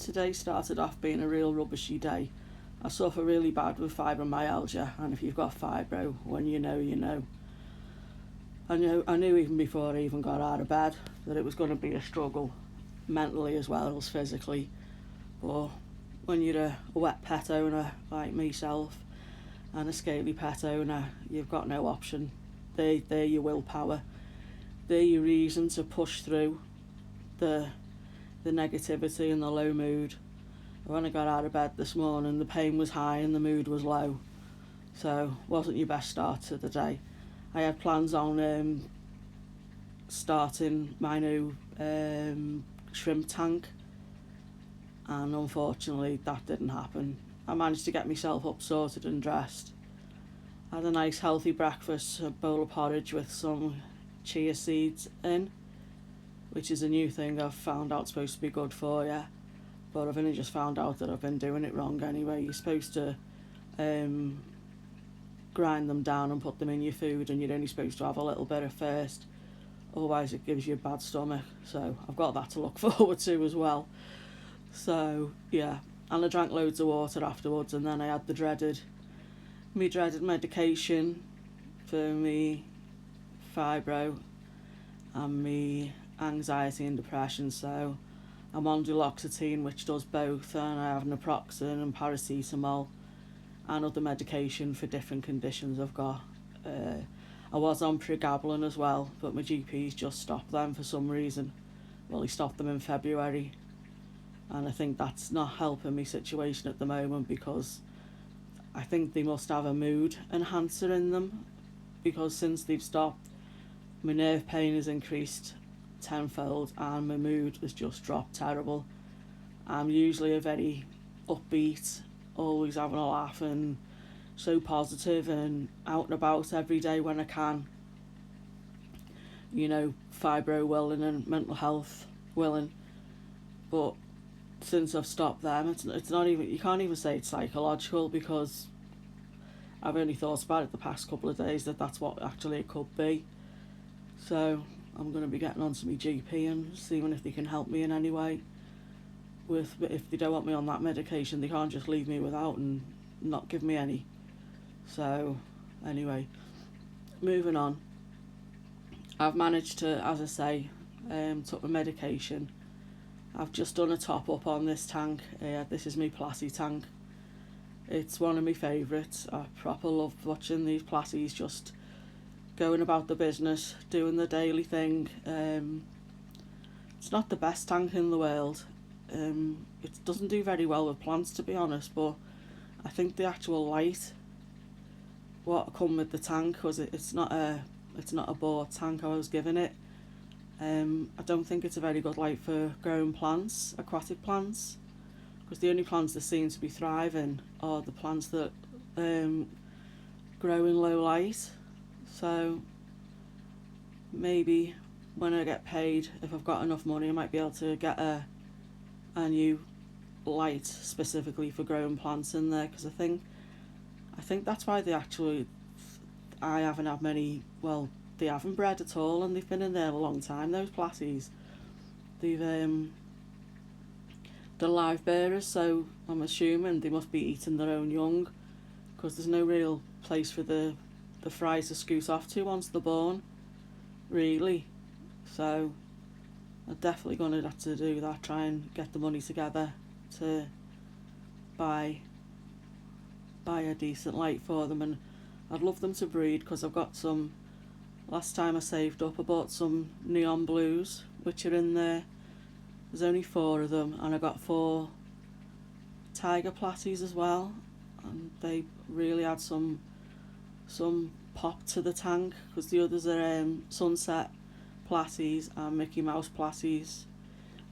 Today started off being a real rubbishy day. I suffer really bad with fibromyalgia, and if you've got fibro, when you know, you know. I knew even before I even got out of bed that it was going to be a struggle, mentally as well as physically. But when you're a wet pet owner like myself and a scaly pet owner, you've got no option. They're your willpower. They're your reason to push through the negativity and the low mood. When I got out of bed this morning, the pain was high and the mood was low. So wasn't your best start to the day. I had plans on starting my new shrimp tank, and unfortunately that didn't happen. I managed to get myself up, sorted and dressed. I had a nice healthy breakfast, a bowl of porridge with some chia seeds in, which is a new thing I've found out supposed to be good for you, but I've only just found out that I've been doing it wrong anyway. You're supposed to grind them down and put them in your food, and you're only supposed to have a little bit at first, otherwise it gives you a bad stomach. So I've got that to look forward to as well. So yeah, and I drank loads of water afterwards, and then I had the dreaded medication for me fibro and me anxiety and depression. So I'm on duloxetine, which does both, and I have naproxen and paracetamol and other medication for different conditions I've got. I was on pregabalin as well, but my GP's just stopped them for some reason. Well, he stopped them in February, and I think that's not helping my situation at the moment, because I think they must have a mood enhancer in them, because since they've stopped, my nerve pain has increased tenfold and my mood has just dropped terrible. I'm usually a very upbeat, always having a laugh and so positive and out and about every day when I can. You know, fibro willing and mental health willing. But since I've stopped them, it's not even, you can't even say it's psychological, because I've only thought about it the past couple of days that that's what actually it could be. So I'm going to be getting on to my GP and seeing if they can help me in any way. If they don't want me on that medication, they can't just leave me without and not give me any. So anyway, moving on. I've managed to, as I say, took my medication. I've just done a top up on this tank. This is my Plassy tank. It's one of my favourites. I proper love watching these Plassies just going about the business, doing the daily thing. It's not the best tank in the world. It doesn't do very well with plants, to be honest, but I think the actual light what come with the tank, because it's not a bought tank I was given it. I don't think it's a very good light for growing plants, aquatic plants, because the only plants that seem to be thriving are the plants that grow in low light. So maybe when I get paid, if I've got enough money, I might be able to get a new light specifically for growing plants in there, because I think that's why I haven't had many, well, they haven't bred at all, and they've been in there a long time, those Plassies. They're live bearers, so I'm assuming they must be eating their own young, because there's no real place for the fry to scoot off to once they're born, really. So I'm definitely going to have to do that, try and get the money together to buy a decent light for them. And I'd love them to breed, because I've got some, last time I saved up I bought some neon blues which are in there. There's only 4 of them, and I got 4 tiger Plassies as well, and they really add some pop to the tank, because the others are sunset Plassies and Mickey Mouse Plassies.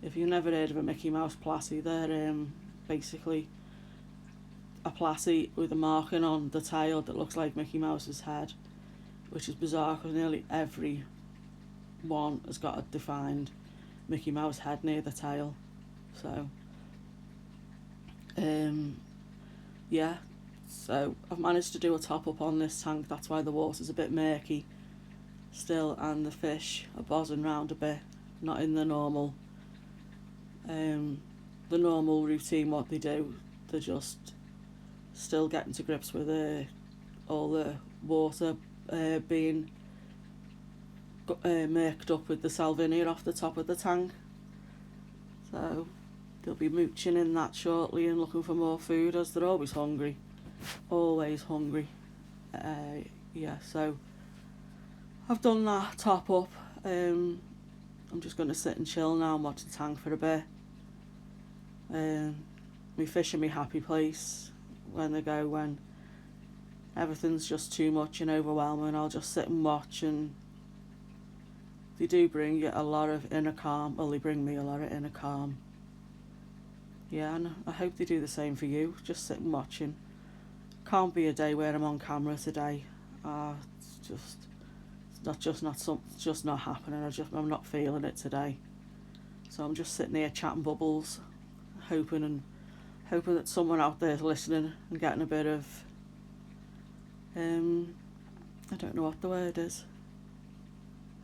If you've never heard of a Mickey Mouse Plassie, they're basically a Plassie with a marking on the tail that looks like Mickey Mouse's head, which is bizarre because nearly every one has got a defined Mickey Mouse head near the tail. So yeah, so I've managed to do a top up on this tank. That's why the water's a bit murky still, and the fish are bozzing round a bit, not in the normal the normal routine what they do. They're just still getting to grips with all the water being murked up with the salvinia off the top of the tank. So they'll be mooching in that shortly and looking for more food, as they're always hungry. Always hungry. So I've done that top up. I'm just going to sit and chill now and watch the tank for a bit. Me fish are my happy place. When everything's just too much and overwhelming, I'll just sit and watch, and they do bring you a lot of inner calm. Well, they bring me a lot of inner calm. Yeah, and I hope they do the same for you. Just sitting watching. Can't be a day where I'm on camera today. It's just not happening. I'm not feeling it today. So I'm just sitting here chatting bubbles, hoping that someone out there is listening and getting a bit of I don't know what the word is.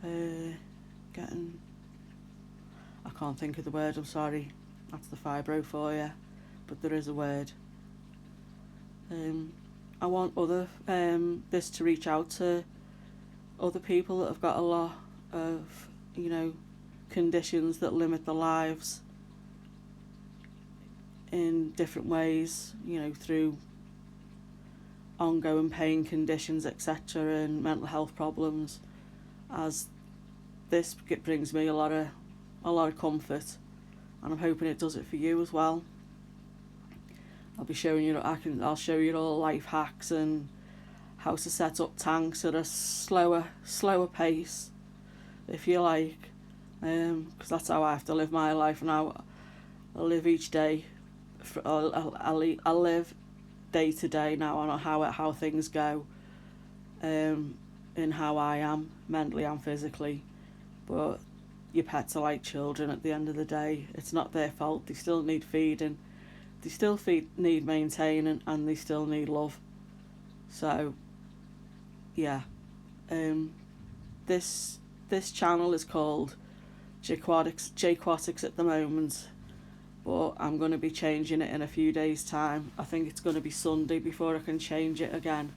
I can't think of the word, I'm sorry. That's the fibro for you. But there is a word. I want this to reach out to other people that have got a lot of, conditions that limit their lives in different ways, through ongoing pain conditions, etc., and mental health problems, as this brings me a lot of comfort, and I'm hoping it does it for you as well. I'll be showing you. I'll show you all life hacks and how to set up tanks at a slower pace, if you like, because that's how I have to live my life now. I live each day. I live day to day now on how things go, and how I am mentally and physically. But your pets are like children at the end of the day. It's not their fault. They still need feeding. They still need maintaining, and they still need love. So, yeah. This channel is called Jquatics at the moment, but I'm going to be changing it in a few days' time. I think it's going to be Sunday before I can change it again.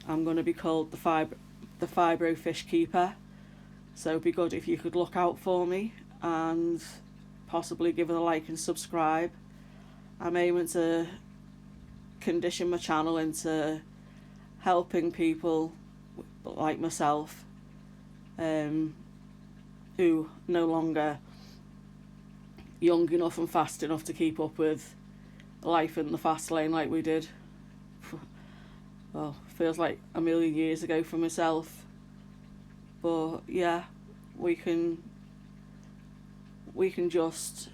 I'm going to be called the Fibro Fish Keeper. So it'd be good if you could look out for me and possibly give it a like and subscribe. I'm aiming to condition my channel into helping people like myself, who no longer young enough and fast enough to keep up with life in the fast lane like we did. Well, feels like a million years ago for myself. But yeah, we can just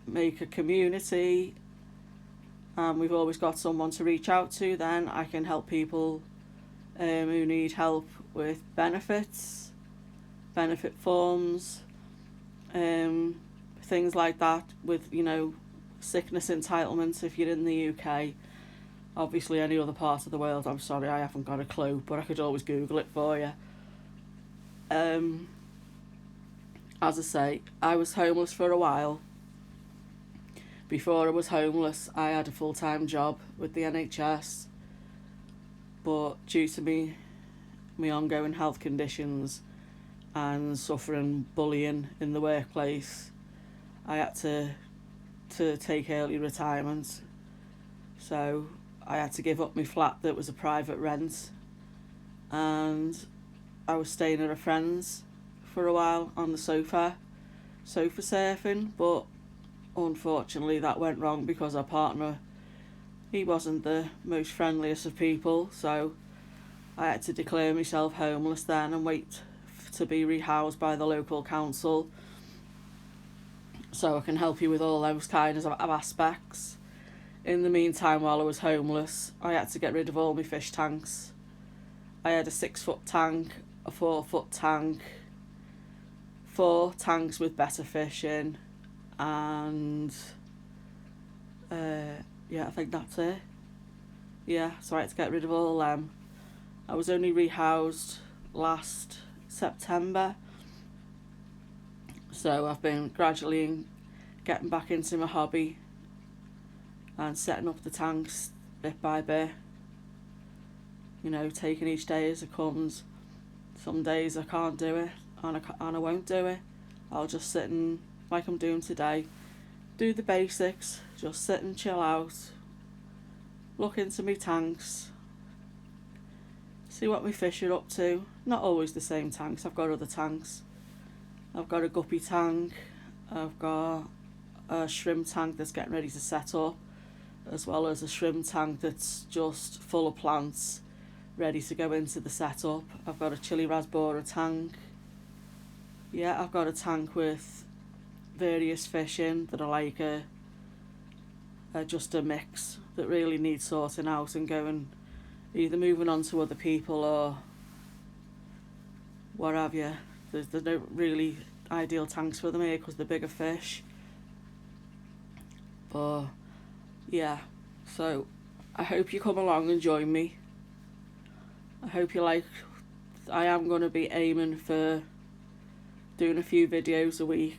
make a community, and we've always got someone to reach out to. Then I can help people who need help with benefit forms, things like that, with sickness entitlements if you're in the UK. Obviously any other part of the world, I'm sorry, I haven't got a clue, but I could always Google it for you. As I say, I was homeless for a while. Before I was homeless, I had a full-time job with the NHS, but due to me ongoing health conditions and suffering bullying in the workplace, I had to take early retirement. So I had to give up my flat that was a private rent, and I was staying at a friend's for a while on the sofa surfing, but unfortunately that went wrong because our partner, he wasn't the most friendliest of people, so I had to declare myself homeless then and wait to be rehoused by the local council, so I can help you with all those kinds of aspects. In the meantime, while I was homeless, I had to get rid of all my fish tanks. I had a 6-foot tank, a 4-foot tank, 4 tanks with better fish in, and I think that's it. Yeah, so I had to get rid of all them. I was only rehoused last September, so I've been gradually getting back into my hobby and setting up the tanks bit by bit. You know, taking each day as it comes. Some days I can't do it, and I won't do it. I'll just sit and, like I'm doing today, do the basics, just sit and chill out, look into my tanks, see what my fish are up to. Not always the same tanks, I've got other tanks. I've got a guppy tank, I've got a shrimp tank that's getting ready to set up, as well as a shrimp tank that's just full of plants, ready to go into the setup. I've got a chili rasbora tank. Yeah, I've got a tank with various fish in that are like just a mix that really needs sorting out and going, either moving on to other people or what have you. There's no really ideal tanks for them here because they're bigger fish. But yeah, so I hope you come along and join me. I hope you like. I am going to be aiming for doing a few videos a week,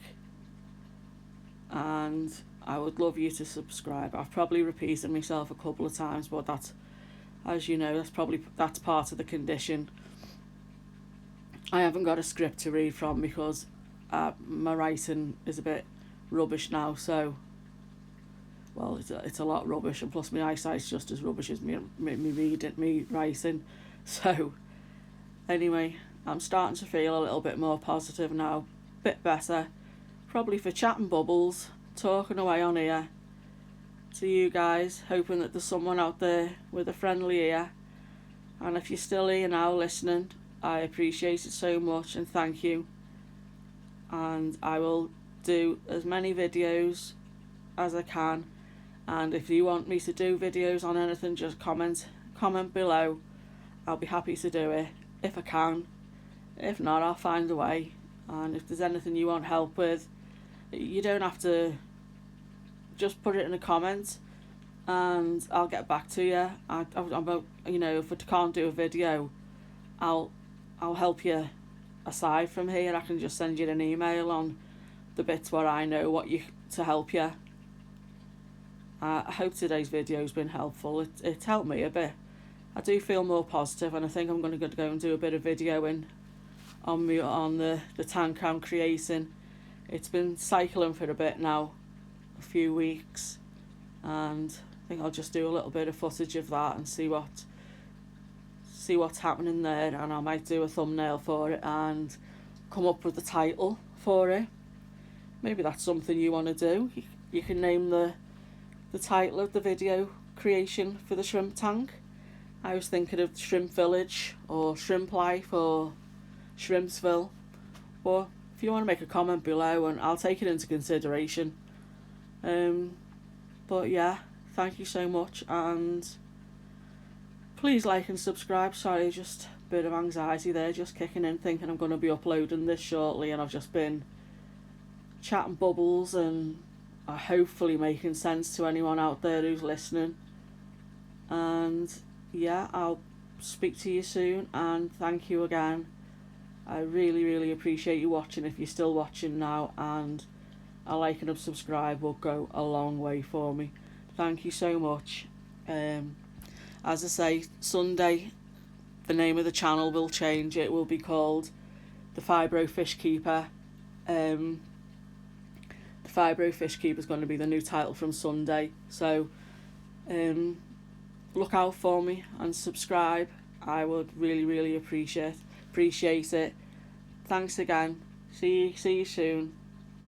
and I would love you to subscribe. I've probably repeated myself a couple of times, but that's, as you know, that's part of the condition. I haven't got a script to read from because my writing is a bit rubbish now, so, well, it's a lot rubbish, and plus my eyesight's just as rubbish as me writing. So anyway, I'm starting to feel a little bit more positive now, bit better, probably for chatting bubbles, talking away on here to you guys, hoping that there's someone out there with a friendly ear. And if you're still here now listening, I appreciate it so much and thank you. And I will do as many videos as I can, and if you want me to do videos on anything, just comment below. I'll be happy to do it if I can. If not, I'll find a way. And if there's anything you want help with, you don't have to, just put it in a comment and I'll get back to you. You know, if I can't do a video, I'll help you aside from here. I can just send you an email on the bits where I know to help you. I hope today's video's been helpful. It's helped me a bit. I do feel more positive, and I think I'm going to go and do a bit of videoing on the tank I'm creating. It's been cycling for a bit now, a few weeks, and I think I'll just do a little bit of footage of that and see what's happening there, and I might do a thumbnail for it and come up with the title for it. Maybe that's something you want to do. You can name the title of the video creation for the shrimp tank. I was thinking of Shrimp Village or Shrimp Life or Shrimpsville. But if you want to make a comment below, and I'll take it into consideration. But yeah, thank you so much, and please like and subscribe. Sorry, just a bit of anxiety there, just kicking in, thinking I'm going to be uploading this shortly, and I've just been chatting bubbles and hopefully making sense to anyone out there who's listening. And yeah, I'll speak to you soon, and thank you again. I really, really appreciate you watching if you're still watching now, and a like and a subscribe will go a long way for me. Thank you so much. As I say, Sunday, the name of the channel will change. It will be called The Fibro Fish Keeper. The Fibro Fish Keeper is going to be the new title from Sunday. So, look out for me and subscribe. I would really, really appreciate it. Thanks again. See you soon.